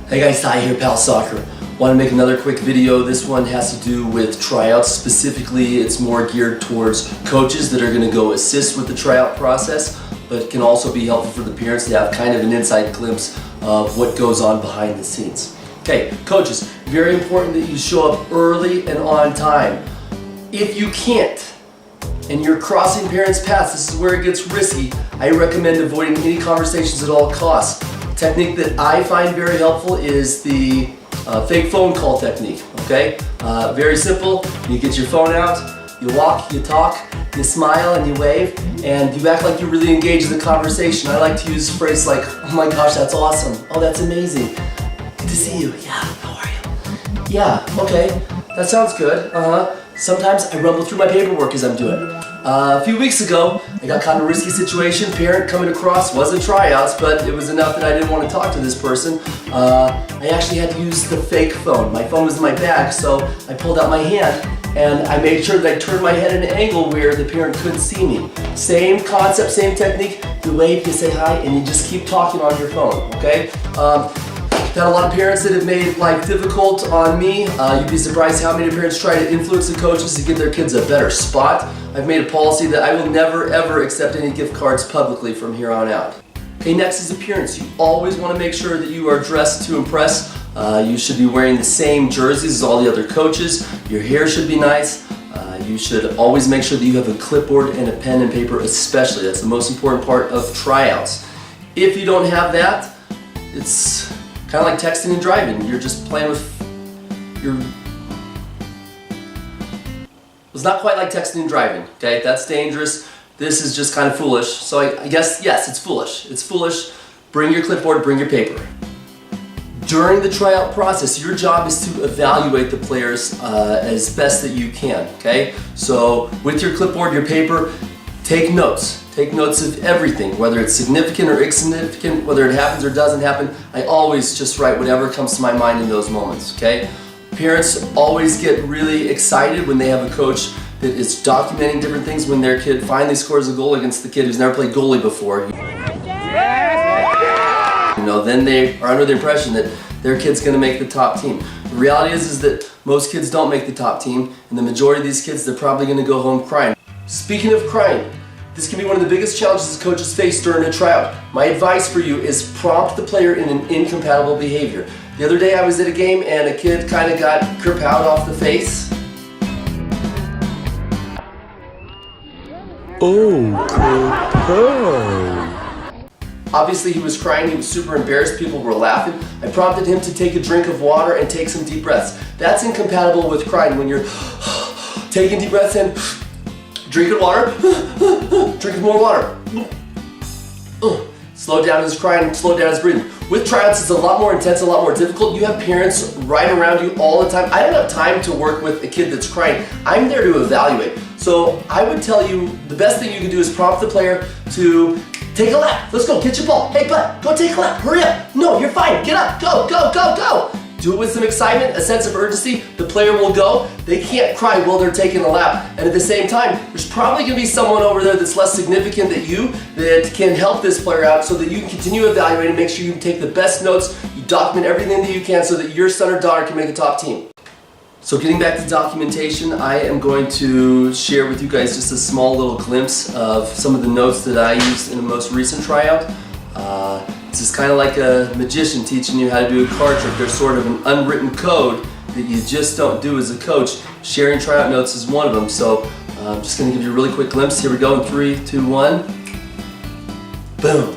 Hey guys, Ty here, Pal Soccer. Want to make another quick video. This one has to do with tryouts. Specifically, it's more geared towards coaches that are going to go assist with the tryout process, but it can also be helpful for the parents to have kind of an inside glimpse of what goes on behind the scenes. Okay, coaches, very important that you show up early and on time. If you can't, and you're crossing parents' paths, this is where it gets risky. I recommend avoiding any conversations at all costs. Technique that I find very helpful is the fake phone call technique, okay? Very simple. You get your phone out, you walk, you talk, you smile and you wave, and you act like you're really engaged in the conversation. I like to use a phrase like, oh my gosh, that's awesome. Oh, that's amazing. Good to see you. Yeah, how are you? Yeah, okay. That sounds good. Sometimes I rumble through my paperwork as I'm doing it. A few weeks ago, I got kind of a risky situation. Parent coming across, wasn't tryouts, but it was enough that I didn't want to talk to this person. I actually had to use the fake phone. My phone was in my bag, so I pulled out my hand and I made sure that I turned my head at an angle where the parent couldn't see me. Same concept, same technique. You wave, you say hi, and you just keep talking on your phone, okay? Got a lot of parents that have made life difficult on me. You'd be surprised how many parents try to influence the coaches to give their kids a better spot. I've made a policy that I will never ever accept any gift cards publicly from here on out. Okay, next is appearance. You always want to make sure that you are dressed to impress. You should be wearing the same jerseys as all the other coaches. Your hair should be nice. You should always make sure that you have a clipboard and a pen and paper especially. That's the most important part of tryouts. If you don't have that, it's kind of like texting and driving. You're just playing with your... It's not quite like texting and driving, okay? That's dangerous. This is just kind of foolish. So I guess, yes, it's foolish. It's foolish. Bring your clipboard, bring your paper. During the tryout process, your job is to evaluate the players as best that you can, okay? So with your clipboard, your paper, take notes. Take notes of everything, whether it's significant or insignificant, whether it happens or doesn't happen. I always just write whatever comes to my mind in those moments, okay? Parents always get really excited when they have a coach that is documenting different things when their kid finally scores a goal against the kid who's never played goalie before. You know, then they are under the impression that their kid's gonna make the top team. The reality is that most kids don't make the top team, and the majority of these kids, they're probably gonna go home crying. Speaking of crying, this can be one of the biggest challenges coaches face during a tryout. My advice for you is prompt the player in an incompatible behavior. The other day I was at a game and a kid kind of got Ker-powed off the face. Oh, Ker-pow. Obviously he was crying, he was super embarrassed, people were laughing. I prompted him to take a drink of water and take some deep breaths. That's incompatible with crying when you're taking deep breaths in, drinking water, drinking more water. Slow down his crying, slow down his breathing. With tryouts, it's a lot more intense, a lot more difficult. You have parents right around you all the time. I don't have time to work with a kid that's crying. I'm there to evaluate. So I would tell you the best thing you can do is prompt the player to take a lap. Let's go, get your ball. Hey bud, go take a lap, hurry up. No, you're fine, get up, go, go, go, go. Do it with some excitement, a sense of urgency. The player will go. They can't cry while they're taking a lap. And at the same time, there's probably gonna be someone over there that's less significant than you that can help this player out so that you can continue evaluating, make sure you take the best notes, you document everything that you can so that your son or daughter can make the top team. So getting back to documentation, I am going to share with you guys just a small little glimpse of some of the notes that I used in the most recent tryout. This is kind of like a magician teaching you how to do a card trick. There's sort of an unwritten code that you just don't do as a coach. Sharing tryout notes is one of them. So I'm just going to give you a really quick glimpse. Here we go in 3, 2, 1. Boom.